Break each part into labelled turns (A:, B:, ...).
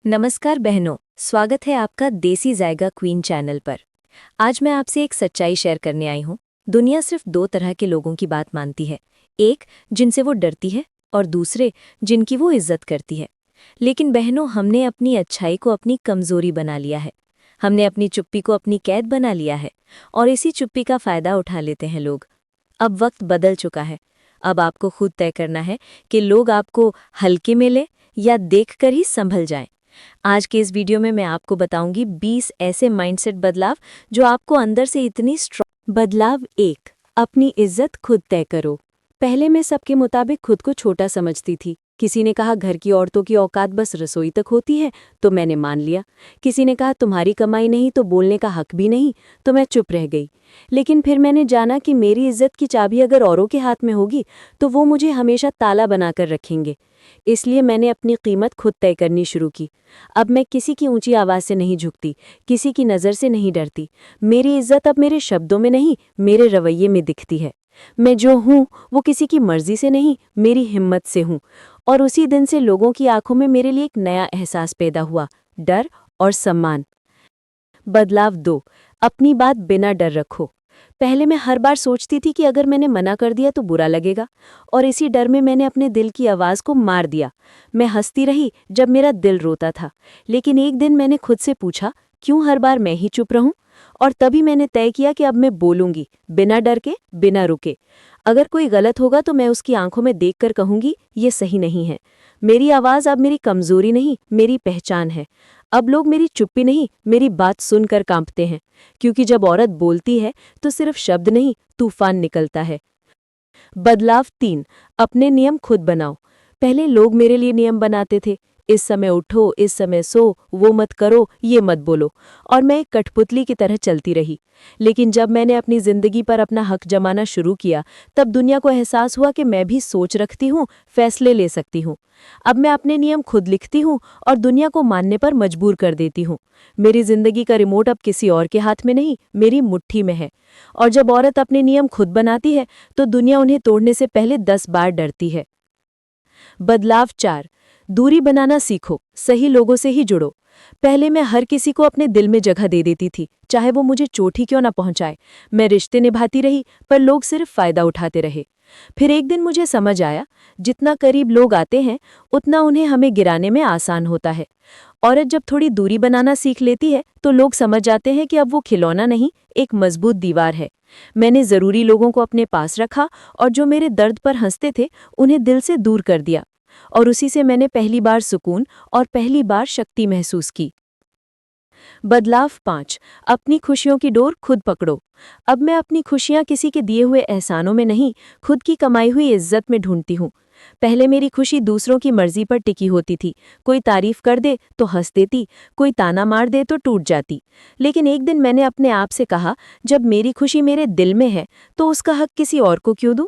A: नमस्कार बहनों, स्वागत है आपका देसी जायका क्वीन चैनल पर। आज मैं आपसे एक सच्चाई शेयर करने आई हूँ। दुनिया सिर्फ दो तरह के लोगों की बात मानती है, एक जिनसे वो डरती है और दूसरे जिनकी वो इज्जत करती है। लेकिन बहनों, हमने अपनी अच्छाई को अपनी कमजोरी बना लिया है। हमने अपनी चुप्पी को अपनी कैद बना लिया है और इसी चुप्पी का फायदा उठा लेते हैं लोग। अब वक्त बदल चुका है। अब आपको खुद तय करना है कि लोग आपको हल्के में लें या देखकर ही संभल जाएं। आज के इस वीडियो में मैं आपको बताऊंगी 20 ऐसे माइंडसेट बदलाव जो आपको अंदर से इतनी स्ट्रॉन्ग। बदलाव 1, अपनी इज्जत खुद तय करो। पहले मैं सबके मुताबिक खुद को छोटा समझती थी। किसी ने कहा घर की औरतों की औकात बस रसोई तक होती है, तो मैंने मान लिया। किसी ने कहा तुम्हारी कमाई नहीं तो बोलने का हक भी नहीं, तो मैं चुप रह गई। लेकिन फिर मैंने जाना कि मेरी इज्जत की चाबी अगर औरों के हाथ में होगी तो वो मुझे हमेशा ताला बनाकर रखेंगे। इसलिए मैंने अपनी कीमत खुद तय करनी शुरू की। अब मैं किसी की ऊंची आवाज़ से नहीं झुकती, किसी की नज़र से नहीं डरती। मेरी इज्जत अब मेरे शब्दों में नहीं, मेरे रवैये में दिखती है। मैं जो हूँ वो किसी की मर्जी से नहीं, मेरी हिम्मत से हूँ। और उसी दिन से लोगों की आंखों में मेरे लिए एक नया एहसास पैदा हुआ, डर और सम्मान। बदलाव 2, अपनी बात बिना डर रखो। पहले मैं हर बार सोचती थी कि अगर मैंने मना कर दिया तो बुरा लगेगा, और इसी डर में मैंने अपने दिल की आवाज़ को मार दिया। मैं हंसती रही जब मेरा दिल रोता था। लेकिन एक दिन मैंने खुद से पूछा, क्यों हर बार मैं ही चुप रहूं? और तभी मैंने तय किया कि अब मैं बोलूंगी, बिना डर के, बिना रुके। अगर कोई गलत होगा तो मैं उसकी आंखों में देखकर कहूंगी ये सही नहीं है। मेरी आवाज़ अब मेरी कमजोरी नहीं, मेरी पहचान है। अब लोग मेरी चुप्पी नहीं, मेरी बात सुनकर कांपते हैं। क्योंकि जब औरत बोलती है तो सिर्फ शब्द नहीं, तूफान निकलता है। बदलाव 3, अपने नियम खुद बनाओ। पहले लोग मेरे लिए नियम बनाते थे, इस समय उठो, इस समय सो, वो मत करो, ये मत बोलो, और मैं एक कठपुतली की तरह चलती रही। लेकिन जब मैंने अपनी जिंदगी पर अपना हक जमाना शुरू किया, तब दुनिया को एहसास हुआ कि मैं भी सोच रखती हूँ, फैसले ले सकती हूँ। अब मैं अपने नियम खुद लिखती हूँ और दुनिया को मानने पर मजबूर कर देती हूँ। मेरी जिंदगी का रिमोट अब किसी और के हाथ में नहीं, मेरी मुट्ठी में है। और जब औरत अपने नियम खुद बनाती है तो दुनिया उन्हें तोड़ने से पहले 10 बार डरती है। बदलाव 4, दूरी बनाना सीखो, सही लोगों से ही जुड़ो। पहले मैं हर किसी को अपने दिल में जगह दे देती थी, चाहे वो मुझे चोट ही क्यों ना पहुंचाए। मैं रिश्ते निभाती रही, पर लोग सिर्फ फायदा उठाते रहे। फिर एक दिन मुझे समझ आया, जितना करीब लोग आते हैं उतना उन्हें हमें गिराने में आसान होता है। औरत जब थोड़ी दूरी बनाना सीख लेती है तो लोग समझ जाते हैं कि अब वो खिलौना नहीं, एक मजबूत दीवार है। मैंने जरूरी लोगों को अपने पास रखा और जो मेरे दर्द पर हंसते थे उन्हें दिल से दूर कर दिया। और उसी से मैंने पहली बार सुकून और पहली बार शक्ति महसूस की। बदलाव 5, अपनी खुशियों की डोर खुद पकड़ो। अब मैं अपनी खुशियां किसी के दिए हुए एहसानों में नहीं, खुद की कमाई हुई इज्जत में ढूंढती हूँ। पहले मेरी खुशी दूसरों की मर्जी पर टिकी होती थी। कोई तारीफ कर दे तो हंस देती, कोई ताना मार दे तो टूट जाती। लेकिन एक दिन मैंने अपने आप से कहा, जब मेरी खुशी मेरे दिल में है तो उसका हक किसी और को क्यों दूं?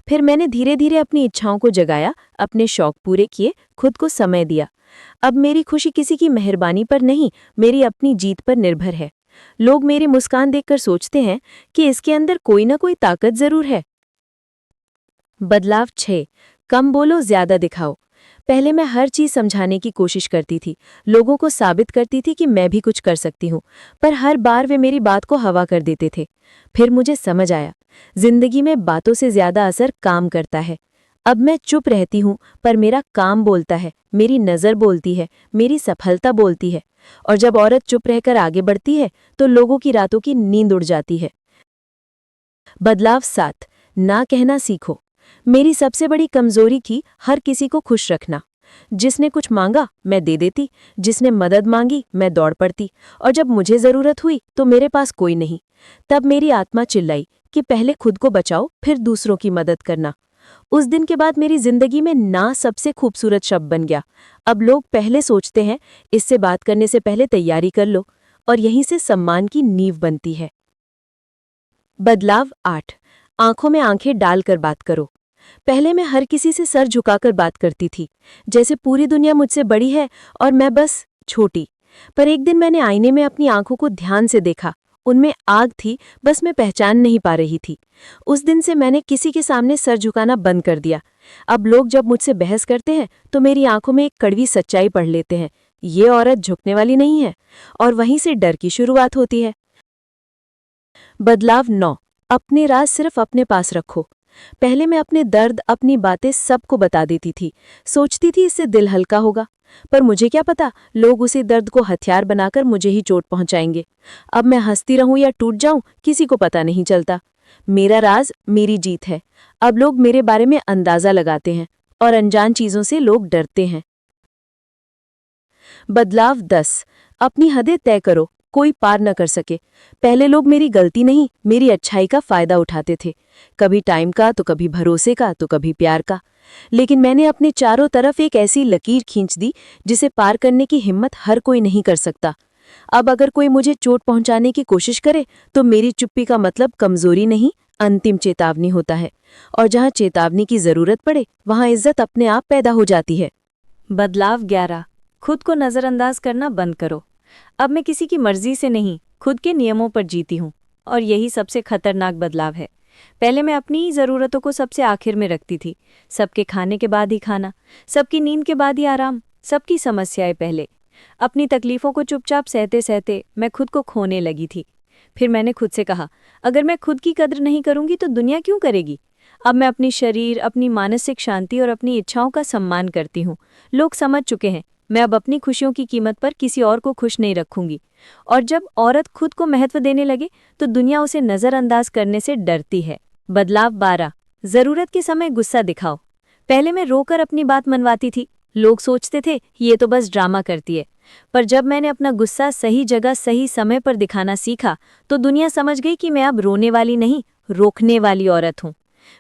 A: फिर मैंने धीरे धीरे अपनी इच्छाओं को जगाया, अपने शौक पूरे किए, खुद को समय दिया। अब मेरी खुशी किसी की मेहरबानी पर नहीं, मेरी अपनी जीत पर निर्भर है। लोग मेरी मुस्कान देखकर सोचते हैं कि इसके अंदर कोई ना कोई ताकत जरूर है। बदलाव 6, कम बोलो ज्यादा दिखाओ। पहले मैं हर चीज समझाने की कोशिश करती थी, लोगों को साबित करती थी कि मैं भी कुछ कर सकती हूँ, पर हर बार वे मेरी बात को हवा कर देते थे। फिर मुझे समझ आया, जिंदगी में बातों से ज्यादा असर काम करता है। अब मैं चुप रहती हूँ, पर मेरा काम बोलता है, मेरी नज़र बोलती है, मेरी सफलता बोलती है। और जब औरत चुप रहकर आगे बढ़ती है तो लोगों की रातों की नींद उड़ जाती है। बदलाव 7, ना कहना सीखो। मेरी सबसे बड़ी कमजोरी थी हर किसी को खुश रखना। जिसने कुछ मांगा मैं दे देती, जिसने मदद मांगी मैं दौड़ पड़ती, और जब मुझे जरूरत हुई तो मेरे पास कोई नहीं। तब मेरी आत्मा चिल्लाई कि पहले खुद को बचाओ, फिर दूसरों की मदद करना। उस दिन के बाद मेरी जिंदगी में ना सबसे खूबसूरत शब्द बन गया। अब लोग पहले सोचते हैं, इससे बात करने से पहले तैयारी कर लो, और यहीं से सम्मान की नींव बनती है। बदलाव 8, आंखों में आंखें डालकर बात करो। पहले मैं हर किसी से सर झुकाकर बात करती थी, जैसे पूरी दुनिया मुझसे बड़ी है और मैं बस छोटी। पर एक दिन मैंने आईने में अपनी आंखों को ध्यान से देखा, उनमें आग थी, बस मैं पहचान नहीं पा रही थी। उस दिन से मैंने किसी के सामने सर झुकाना बंद कर दिया। अब लोग जब मुझसे बहस करते हैं तो मेरी आंखों में एक कड़वी सच्चाई पढ़ लेते हैं, ये औरत झुकने वाली नहीं है। और वहीं से डर की शुरुआत होती है। बदलाव 9। अपने राज सिर्फ अपने पास रखो। पहले मैं अपने दर्द, अपनी बातें सबको बता देती थी। सोचती थी इससे दिल हल्का होगा। पर मुझे क्या पता, लोग उसी दर्द को हथियार बनाकर मुझे ही चोट पहुंचाएंगे। अब मैं हंसती रहूं या टूट जाऊं, किसी को पता नहीं चलता। मेरा राज मेरी जीत है। अब लोग मेरे बारे में अंदाजा लगाते हैं और अनजान चीजों से लोग डरते हैं। बदलाव 10। अपनी हदें तय करो, कोई पार न कर सके। पहले लोग मेरी गलती नहीं, मेरी अच्छाई का फायदा उठाते थे। कभी टाइम का, तो कभी भरोसे का, तो कभी प्यार का। लेकिन मैंने अपने चारों तरफ एक ऐसी लकीर खींच दी जिसे पार करने की हिम्मत हर कोई नहीं कर सकता। अब अगर कोई मुझे चोट पहुंचाने की कोशिश करे तो मेरी चुप्पी का मतलब कमजोरी नहीं, अंतिम चेतावनी होता है। और जहां चेतावनी की जरूरत पड़े वहां इज्जत अपने आप पैदा हो जाती है। बदलाव 11। खुद को नजरअंदाज करना बंद करो। अब मैं किसी की मर्जी से नहीं, खुद के नियमों पर जीती हूँ। और यही सबसे खतरनाक बदलाव है। पहले मैं अपनी ही ज़रूरतों को सबसे आखिर में रखती थी। सबके खाने के बाद ही खाना, सबकी नींद के बाद ही आराम, सबकी समस्याएं पहले। अपनी तकलीफ़ों को चुपचाप सहते सहते मैं खुद को खोने लगी थी। फिर मैंने खुद से कहा, अगर मैं खुद की कद्र नहीं करूंगी तो दुनिया क्यों करेगी। अब मैं अपनी शरीर, अपनी मानसिक शांति और अपनी इच्छाओं का सम्मान करती हूँ। लोग समझ चुके हैं, मैं अब अपनी खुशियों की कीमत पर किसी और को खुश नहीं रखूंगी। और जब औरत खुद को महत्व देने लगे तो दुनिया उसे नज़रअंदाज करने से डरती है। बदलाव 12। ज़रूरत के समय गुस्सा दिखाओ। पहले मैं रोकर अपनी बात मनवाती थी। लोग सोचते थे ये तो बस ड्रामा करती है। पर जब मैंने अपना गुस्सा सही जगह सही समय पर दिखाना सीखा तो दुनिया समझ गई कि मैं अब रोने वाली नहीं, रोकने वाली औरत हूँ।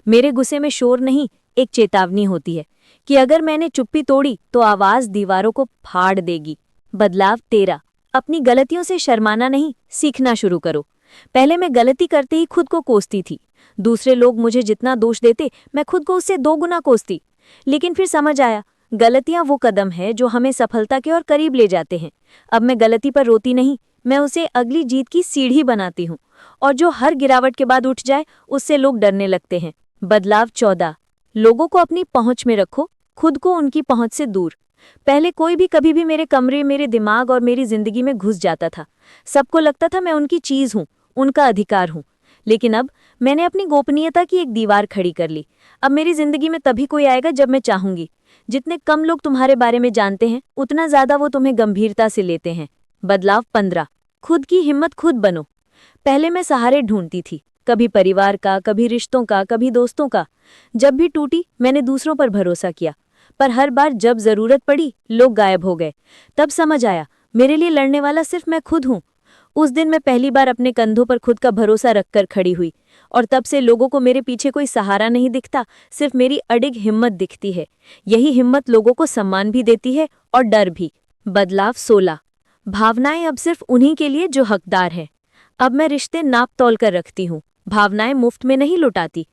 A: मेरे गुस्से में शोर नहीं, एक चेतावनी होती है कि अगर मैंने चुप्पी तोड़ी तो आवाज दीवारों को फाड़ देगी। बदलाव 13। अपनी गलतियों से शर्माना नहीं, सीखना शुरू करो। पहले मैं गलती करते ही खुद को कोसती थी। दूसरे लोग मुझे जितना दोष देते मैं खुद को उससे 2 गुना कोसती। लेकिन फिर समझ आया, गलतियां वो कदम है जो हमें सफलता के और करीब ले जाते हैं। अब मैं गलती पर रोती नहीं, मैं उसे अगली जीत की सीढ़ी बनाती हूँ। और जो हर गिरावट के बाद उठ जाए उससे लोग डरने लगते हैं। बदलाव 14। लोगों को अपनी पहुंच में रखो, खुद को उनकी पहुंच से दूर। पहले कोई भी कभी भी मेरे कमरे, मेरे दिमाग और मेरी जिंदगी में घुस जाता था। सबको लगता था मैं उनकी चीज हूँ, उनका अधिकार हूँ। लेकिन अब मैंने अपनी गोपनीयता की एक दीवार खड़ी कर ली। अब मेरी जिंदगी में तभी कोई आएगा जब मैं चाहूंगी। जितने कम लोग तुम्हारे बारे में जानते हैं उतना ज्यादा वो तुम्हें गंभीरता से लेते हैं। बदलाव 15। खुद की हिम्मत खुद बनो। पहले मैं सहारे ढूंढती थी, कभी परिवार का, कभी रिश्तों का, कभी दोस्तों का। जब भी टूटी मैंने दूसरों पर भरोसा किया, पर हर बार जब जरूरत पड़ी लोग गायब हो गए। तब समझ आया, मेरे लिए लड़ने वाला सिर्फ मैं खुद हूँ। उस दिन मैं पहली बार अपने कंधों पर खुद का भरोसा रखकर खड़ी हुई। और तब से लोगों को मेरे पीछे कोई सहारा नहीं दिखता, सिर्फ मेरी अडिग हिम्मत दिखती है। यही हिम्मत लोगों को सम्मान भी देती है और डर भी। बदलाव 16। भावनाएं अब सिर्फ उन्हीं के लिए जो हकदार हैं। अब मैं रिश्ते नाप तोल कर रखती हूँ, भावनाएं मुफ्त में नहीं लुटाती।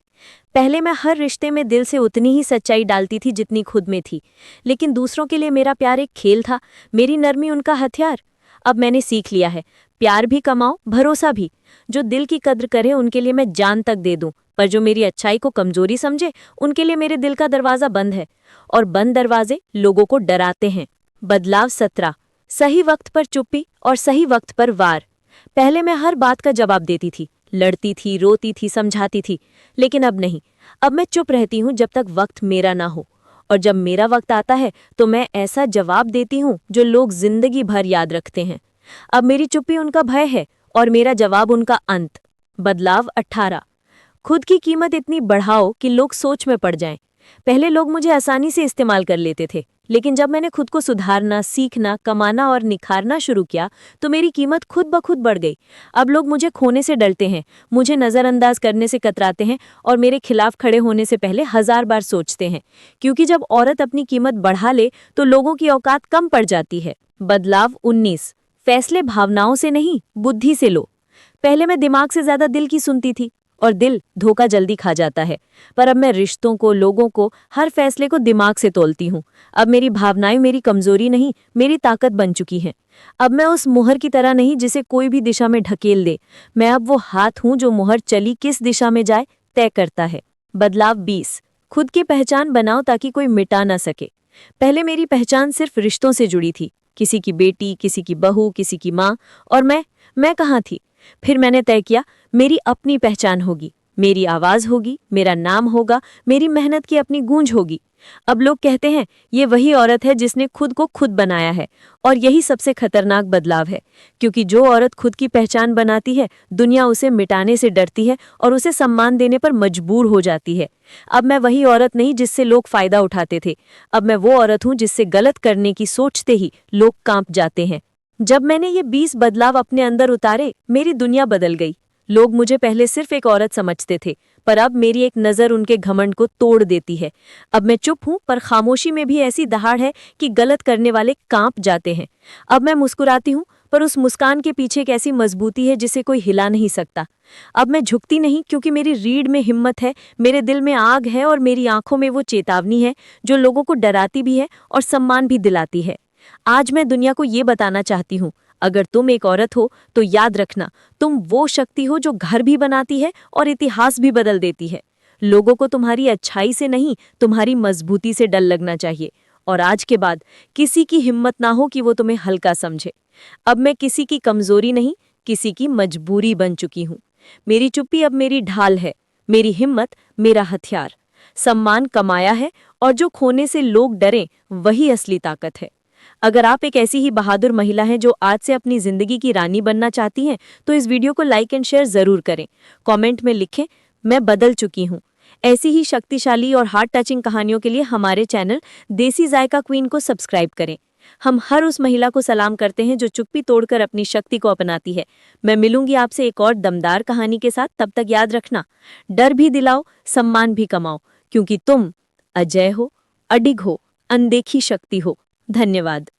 A: पहले मैं हर रिश्ते में दिल से उतनी ही सच्चाई डालती थी जितनी खुद में थी। लेकिन दूसरों के लिए मेरा प्यार एक खेल था, मेरी नरमी उनका हथियार। अब मैंने सीख लिया है, प्यार भी कमाओ, भरोसा भी। जो दिल की कद्र करे उनके लिए मैं जान तक दे दूं, पर जो मेरी अच्छाई को कमजोरी समझे उनके लिए मेरे दिल का दरवाजा बंद है। और बंद दरवाजे लोगों को डराते हैं। बदलाव 17। सही वक्त पर चुप्पी और सही वक्त पर वार। पहले मैं हर बात का जवाब देती थी, लड़ती थी, रोती थी, समझाती थी। लेकिन अब नहीं। अब मैं चुप रहती हूँ जब तक वक्त मेरा ना हो। और जब मेरा वक्त आता है तो मैं ऐसा जवाब देती हूँ जो लोग जिंदगी भर याद रखते हैं। अब मेरी चुप्पी उनका भय है और मेरा जवाब उनका अंत। बदलाव 18। खुद की कीमत इतनी बढ़ाओ कि लोग सोच में पड़ जाएं। पहले लोग मुझे आसानी से इस्तेमाल कर लेते थे, लेकिन जब मैंने खुद को सुधारना, सीखना, कमाना और निखारना शुरू किया तो मेरी कीमत खुद ब खुद बढ़ गई। अब लोग मुझे खोने से डरते हैं, मुझे नज़रअंदाज करने से कतराते हैं और मेरे खिलाफ खड़े होने से पहले 1000 बार सोचते हैं। क्योंकि जब औरत अपनी कीमत बढ़ा ले तो लोगों की औकात कम पड़ जाती है। बदलाव 19। फैसले भावनाओं से नहीं, बुद्धि से लो। पहले मैं दिमाग से ज्यादा दिल की सुनती थी और दिल धोखा जल्दी खा जाता है। पर अब मैं रिश्तों को, लोगों को, हर फैसले को दिमाग से तोलती हूँ। अब मेरी भावनाएं मेरी कमजोरी नहीं, मेरी ताकत बन चुकी हैं। अब मैं उस मुहर की तरह नहीं जिसे कोई भी दिशा में ढकेल दे। मैं अब वो हाथ हूँ जो मुहर चली किस दिशा में जाए तय करता है। बदलाव 20। खुद की पहचान बनाओ ताकि कोई मिटा ना सके। पहले मेरी पहचान सिर्फ रिश्तों से जुड़ी थी, किसी की बेटी, किसी की बहू, किसी की माँ। और मैं कहाँ थी? फिर मैंने तय किया, मेरी अपनी पहचान होगी, मेरी आवाज़ होगी, मेरा नाम होगा, मेरी मेहनत की अपनी गूंज होगी। अब लोग कहते हैं ये वही औरत है जिसने खुद को खुद बनाया है, और यही सबसे खतरनाक बदलाव है, क्योंकि जो औरत खुद की पहचान बनाती है, दुनिया उसे मिटाने से डरती है और उसे सम्मान देने पर मजबूर हो जाती है। अब मैं वही औरत नहीं जिससे लोग फायदा उठाते थे, अब मैं वो औरत हूँ जिससे गलत करने की सोचते ही लोग कांप जाते हैं। जब मैंने ये 20 बदलाव अपने अंदर उतारे, मेरी दुनिया बदल गई। लोग मुझे पहले सिर्फ एक औरत समझते थे, पर अब मेरी एक नज़र उनके घमंड को तोड़ देती है। अब मैं चुप हूं, पर खामोशी में भी ऐसी दहाड़ है कि गलत करने वाले कांप जाते हैं। अब मैं मुस्कुराती हूं, पर उस मुस्कान के पीछे एक ऐसी मजबूती है जिसे कोई हिला नहीं सकता। अब मैं झुकती नहीं, क्योंकि मेरी रीढ़ में हिम्मत है, मेरे दिल में आग है और मेरी आंखों में वो चेतावनी है जो लोगों को डराती भी है और सम्मान भी दिलाती है। आज मैं दुनिया को ये बताना चाहती हूँ, अगर तुम एक औरत हो तो याद रखना, तुम वो शक्ति हो जो घर भी बनाती है और इतिहास भी बदल देती है। लोगों को तुम्हारी अच्छाई से नहीं, तुम्हारी मजबूती से डर लगना चाहिए। और आज के बाद किसी की हिम्मत ना हो कि वो तुम्हें हल्का समझे। अब मैं किसी की कमजोरी नहीं, किसी की मजबूरी बन चुकी हूँ। मेरी चुप्पी अब मेरी ढाल है, मेरी हिम्मत मेरा हथियार। सम्मान कमाया है, और जो खोने से लोग डरें वही असली ताकत है। अगर आप एक ऐसी ही बहादुर महिला हैं जो आज से अपनी जिंदगी की रानी बनना चाहती हैं, तो इस वीडियो को लाइक एंड शेयर जरूर करें। कमेंट में लिखें, मैं बदल चुकी हूँ। ऐसी ही शक्तिशाली और हार्ट टचिंग कहानियों के लिए हमारे चैनल देसी जायका क्वीन को सब्सक्राइब करें। हम हर उस महिला को सलाम करते हैं जो चुप्पी तोड़कर अपनी शक्ति को अपनाती है। मैं मिलूंगी आपसे एक और दमदार कहानी के साथ। तब तक याद रखना, डर भी दिलाओ, सम्मान भी कमाओ, क्योंकि तुम अजय हो, अडिग हो, अनदेखी शक्ति हो। धन्यवाद।